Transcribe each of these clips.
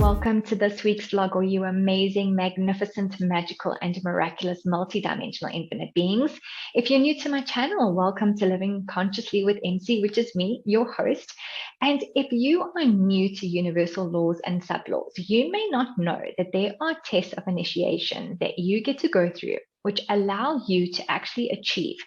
welcome to this week's vlog, all you amazing, magnificent, magical, and miraculous multidimensional infinite beings. If you're new to my channel, welcome to Living Consciously with MC, which is me, your host. And if you are new to universal laws and sub-laws, you may not know that there are tests of initiation that you get to go through, which allow you to actually achieve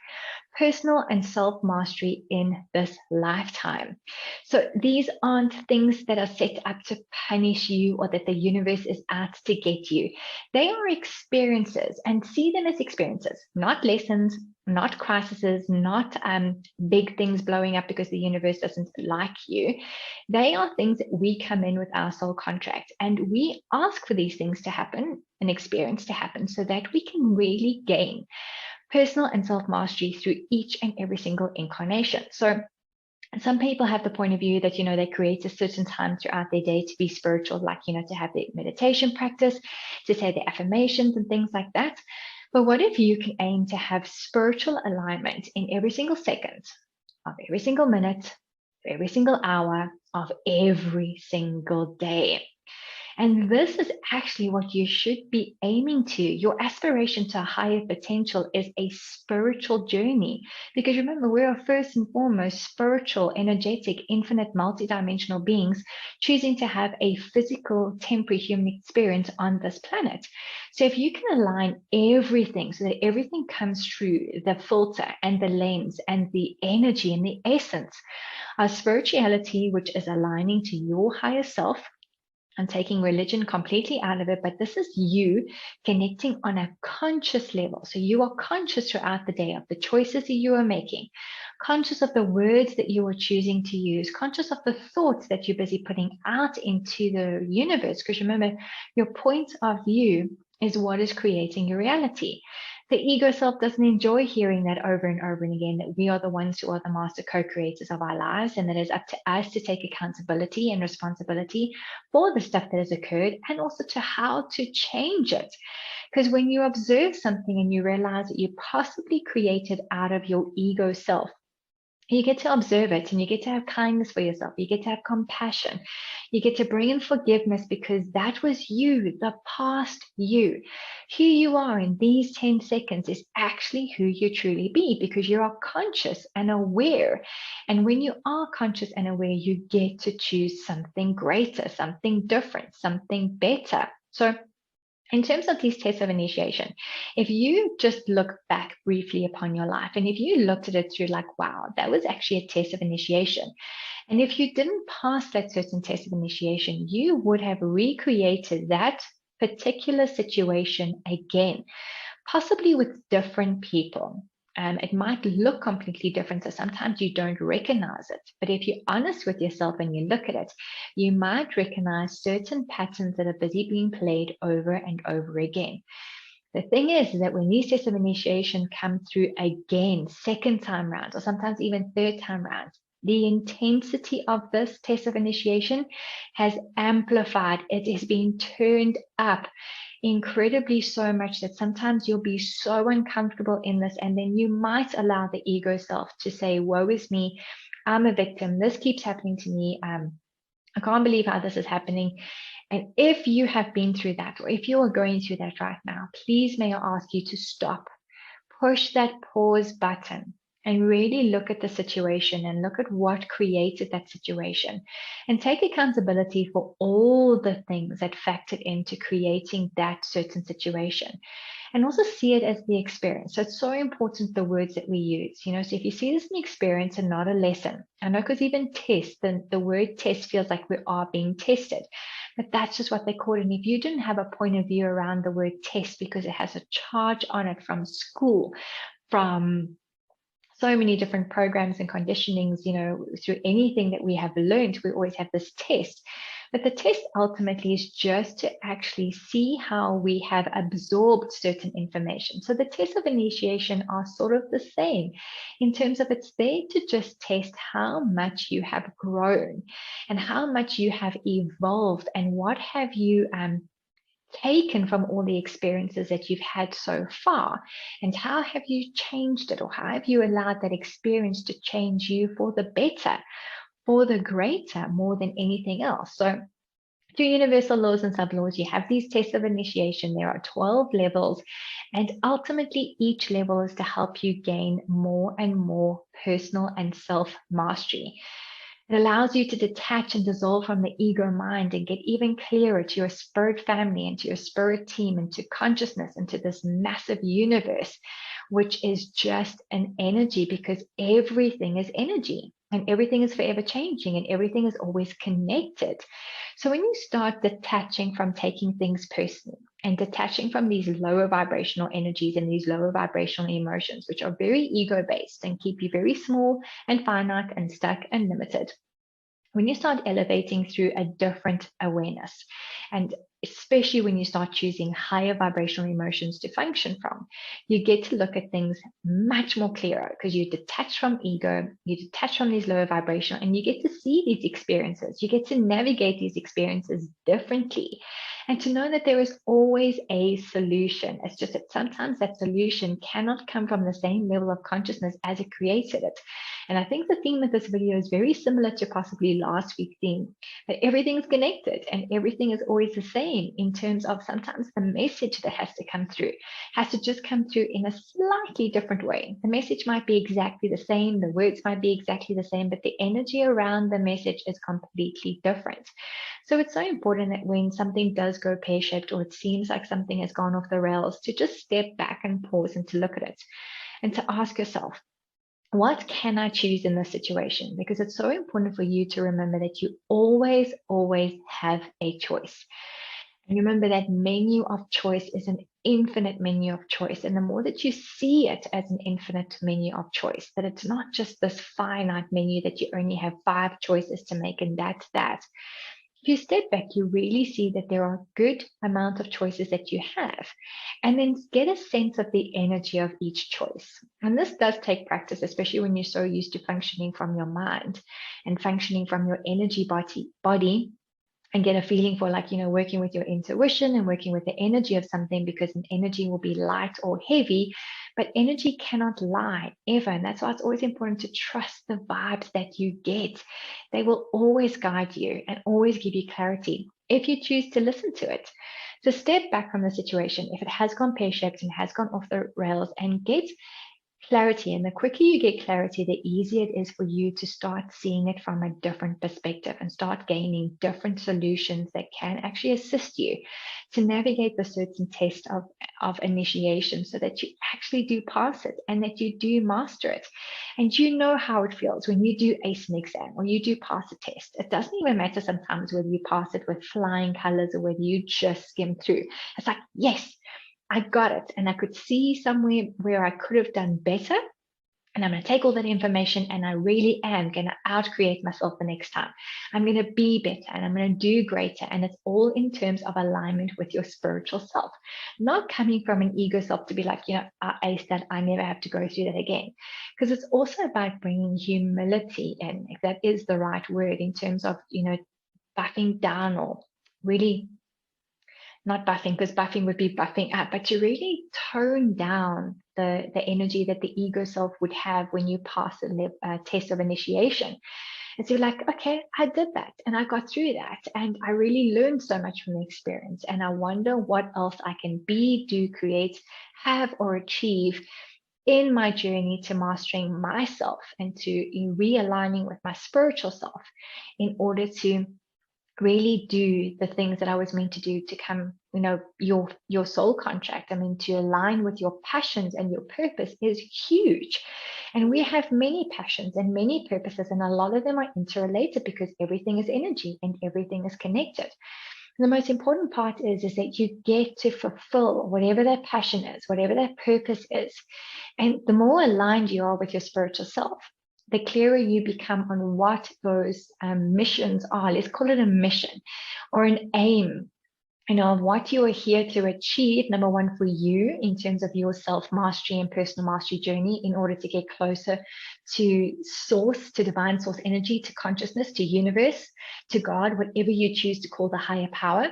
personal and self-mastery in this lifetime. So these aren't things that are set up to punish you or that the universe is out to get you. They are experiences, and see them as experiences, not lessons, not crises, not big things blowing up because the universe doesn't like you. They are things that we come in with our soul contract, and we ask for these things to happen, an experience to happen, so that we can really gain personal and self-mastery through each and every single incarnation. So some people have the point of view that, they create a certain time throughout their day to be spiritual, like, to have their meditation practice, to say their affirmations and things like that. But what if you can aim to have spiritual alignment in every single second of every single minute, every single hour of every single day? And this is actually what you should be aiming to. Your aspiration to a higher potential is a spiritual journey. Because remember, we are first and foremost spiritual, energetic, infinite, multidimensional beings choosing to have a physical, temporary human experience on this planet. So if you can align everything so that everything comes through the filter and the lens and the energy and the essence of spirituality, which is aligning to your higher self, and taking religion completely out of it, but this is you connecting on a conscious level. So you are conscious throughout the day of the choices that you are making, conscious of the words that you are choosing to use, conscious of the thoughts that you're busy putting out into the universe. Because remember, your point of view is what is creating your reality. The ego self doesn't enjoy hearing that over and over and again, that we are the ones who are the master co-creators of our lives, and that it's up to us to take accountability and responsibility for the stuff that has occurred, and also to how to change it. Because when you observe something and you realize that you possibly created out of your ego self, you get to observe it and you get to have kindness for yourself. You get to have compassion. You get to bring in forgiveness, because that was you, the past you. Who you are in these 10 seconds is actually who you truly be, because you are conscious and aware. And when you are conscious and aware, you get to choose something greater, something different, something better. So in terms of these tests of initiation, if you just look back briefly upon your life, and if you looked at it through like, wow, that was actually a test of initiation. And if you didn't pass that certain test of initiation, you would have recreated that particular situation again, possibly with different people. It might look completely different, so sometimes you don't recognize it. But if you're honest with yourself and you look at it, you might recognize certain patterns that are busy being played over and over again. The thing is that when these tests of initiation come through again, second time round, or sometimes even third time round, the intensity of this test of initiation has amplified. It has been turned up incredibly so much that sometimes you'll be so uncomfortable in this, and then you might allow the ego self to say, woe is me, I'm a victim, this keeps happening to me, I can't believe how this is happening. And if you have been through that, or if you are going through that right now, please may I ask you to stop, push that pause button, and really look at the situation and look at what created that situation, and take accountability for all the things that factored into creating that certain situation, and also see it as the experience. So it's so important, the words that we use, so if you see this as an experience and not a lesson. I know, because even test, the word test feels like we are being tested, but that's just what they call it. And if you didn't have a point of view around the word test, because it has a charge on it from school, from so many different programs and conditionings, through anything that we have learned, we always have this test. But the test ultimately is just to actually see how we have absorbed certain information. So the tests of initiation are sort of the same in terms of, it's there to just test how much you have grown and how much you have evolved, and what have you taken from all the experiences that you've had so far, and how have you changed it, or how have you allowed that experience to change you for the better, for the greater, more than anything else. So through universal laws and sub-laws, you have these tests of initiation. There are 12 levels, and ultimately each level is to help you gain more and more personal and self-mastery. It allows you to detach and dissolve from the ego mind and get even clearer to your spirit family and to your spirit team and to consciousness and to this massive universe, which is just an energy, because everything is energy and everything is forever changing and everything is always connected. So when you start detaching from taking things personally and detaching from these lower vibrational energies and these lower vibrational emotions, which are very ego-based and keep you very small and finite and stuck and limited, when you start elevating through a different awareness, and especially when you start choosing higher vibrational emotions to function from, you get to look at things much more clearer, because you detach from ego, you detach from these lower vibrational, and you get to see these experiences. You get to navigate these experiences differently, and to know that there is always a solution. It's just that sometimes that solution cannot come from the same level of consciousness as it created it. And I think the theme of this video is very similar to possibly last week's theme, that everything's connected and everything is always the same, in terms of sometimes the message that has to come through has to just come through in a slightly different way. The message might be exactly the same, the words might be exactly the same, but the energy around the message is completely different. So it's so important that when something does go pear-shaped, or it seems like something has gone off the rails, to just step back and pause and to look at it and to ask yourself, what can I choose in this situation? Because it's so important for you to remember that you always, always have a choice. And remember that menu of choice is an infinite menu of choice. And the more that you see it as an infinite menu of choice, that it's not just this finite menu that you only have 5 choices to make and that's that. If you step back, you really see that there are a good amount of choices that you have, and then get a sense of the energy of each choice. And this does take practice, especially when you're so used to functioning from your mind and functioning from your energy body, and get a feeling for, like, working with your intuition and working with the energy of something, because an energy will be light or heavy, but energy cannot lie ever. And that's why it's always important to trust the vibes that you get. They will always guide you and always give you clarity if you choose to listen to it. So step back from the situation if it has gone pear-shaped and has gone off the rails, and get clarity. And the quicker you get clarity, the easier it is for you to start seeing it from a different perspective and start gaining different solutions that can actually assist you to navigate the certain test of initiation, so that you actually do pass it and that you do master it. And you know how it feels when you do ace an exam or you do pass a test. It doesn't even matter sometimes whether you pass it with flying colors or whether you just skim through. It's like, yes, I got it. And I could see somewhere where I could have done better. And I'm going to take all that information and I really am going to outcreate myself the next time. I'm going to be better and I'm going to do greater. And it's all in terms of alignment with your spiritual self, not coming from an ego self to be like, I aced that, I never have to go through that again. Because it's also about bringing humility in, if that is the right word, in terms of, buffing down, or really not buffing, because buffing would be buffing up, but to really tone down the energy that the ego self would have when you pass a test of initiation. And so you're like, okay, I did that and I got through that and I really learned so much from the experience. And I wonder what else I can be, do, create, have, or achieve in my journey to mastering myself and to realigning with my spiritual self, in order to really do the things that I was meant to do to come, your soul contract. I mean, to align with your passions and your purpose is huge. And we have many passions and many purposes, and a lot of them are interrelated because everything is energy and everything is connected. And the most important part is that you get to fulfill whatever that passion is, whatever that purpose is. And the more aligned you are with your spiritual self, the clearer you become on what those missions are. Let's call it a mission or an aim, of what you are here to achieve. Number one, for you in terms of your self-mastery and personal mastery journey, in order to get closer to source, to divine source energy, to consciousness, to universe, to God, whatever you choose to call the higher power.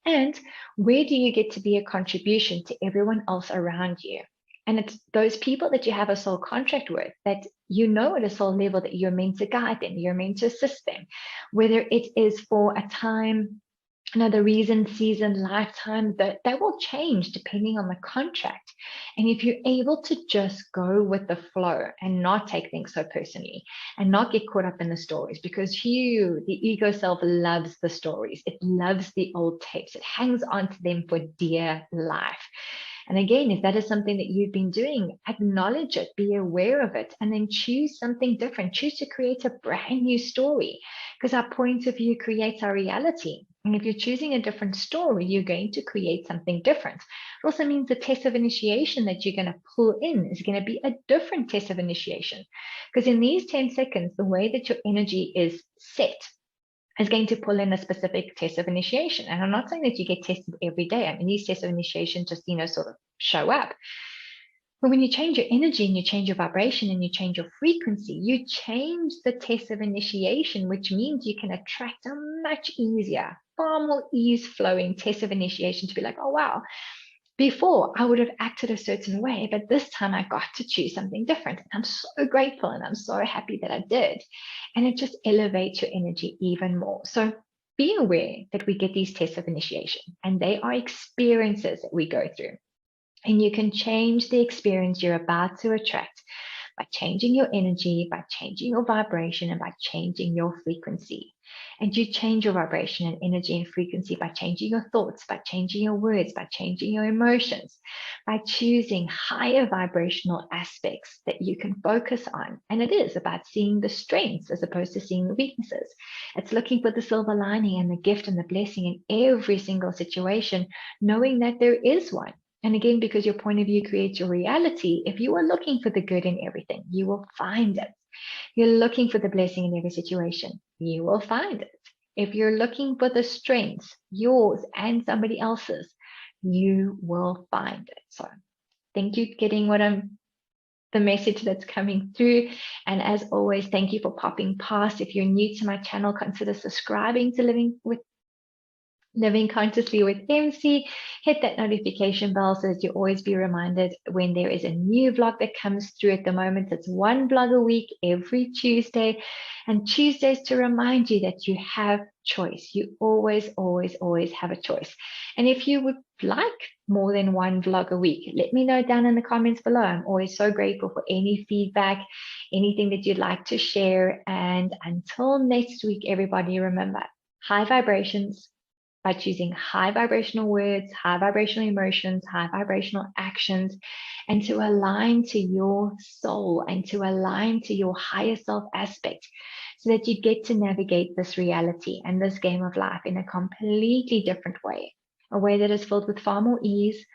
And where do you get to be a contribution to everyone else around you? And it's those people that you have a soul contract with, that at a soul level that you're meant to guide them, you're meant to assist them, whether it is for a time the reason, season, lifetime, that will change depending on the contract. And if you're able to just go with the flow and not take things so personally and not get caught up in the stories, because the ego self, loves the stories. It loves the old tapes. It hangs on to them for dear life. And again, if that is something that you've been doing, acknowledge it, be aware of it, and then choose something different. Choose to create a brand new story, because our point of view creates our reality. And if you're choosing a different story, you're going to create something different. It also means the test of initiation that you're going to pull in is going to be a different test of initiation. Because in these 10 seconds, the way that your energy is set is going to pull in a specific test of initiation. And I'm not saying that you get tested every day. I mean, these tests of initiation just, sort of show up. But when you change your energy and you change your vibration and you change your frequency, you change the test of initiation, which means you can attract a much easier, far more ease-flowing test of initiation to be like, oh, wow, before I would have acted a certain way, but this time I got to choose something different. I'm so grateful and I'm so happy that I did. And it just elevates your energy even more. So be aware that we get these tests of initiation, and they are experiences that we go through. And you can change the experience you're about to attract by changing your energy, by changing your vibration, and by changing your frequency. And you change your vibration and energy and frequency by changing your thoughts, by changing your words, by changing your emotions, by choosing higher vibrational aspects that you can focus on. And it is about seeing the strengths as opposed to seeing the weaknesses. It's looking for the silver lining and the gift and the blessing in every single situation, knowing that there is one. And again, because your point of view creates your reality, if you are looking for the good in everything, you will find it. You're looking for the blessing in every situation, you will find it. If you're looking for the strengths, yours and somebody else's, you will find it. So thank you for getting the message that's coming through. And as always, thank you for popping past. If you're new to my channel, consider subscribing to Living Consciously with MC. Hit that notification bell so that you always be reminded when there is a new vlog that comes through. At the moment, it's one vlog a week every Tuesday, and Tuesdays to remind you that you have choice. You always, always, always have a choice. And if you would like more than one vlog a week, let me know down in the comments below. I'm always so grateful for any feedback, anything that you'd like to share. And until next week, everybody, remember, high vibrations, by choosing high vibrational words, high vibrational emotions, high vibrational actions, and to align to your soul and to align to your higher self aspect, so that you get to navigate this reality and this game of life in a completely different way, a way that is filled with far more ease,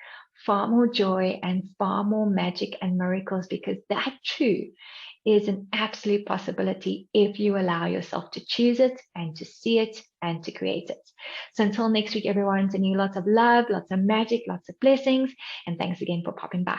far more joy, and far more magic and miracles, because that too is an absolute possibility if you allow yourself to choose it and to see it and to create it. So until next week, everyone, sending you lots of love, lots of magic, lots of blessings, and thanks again for popping by.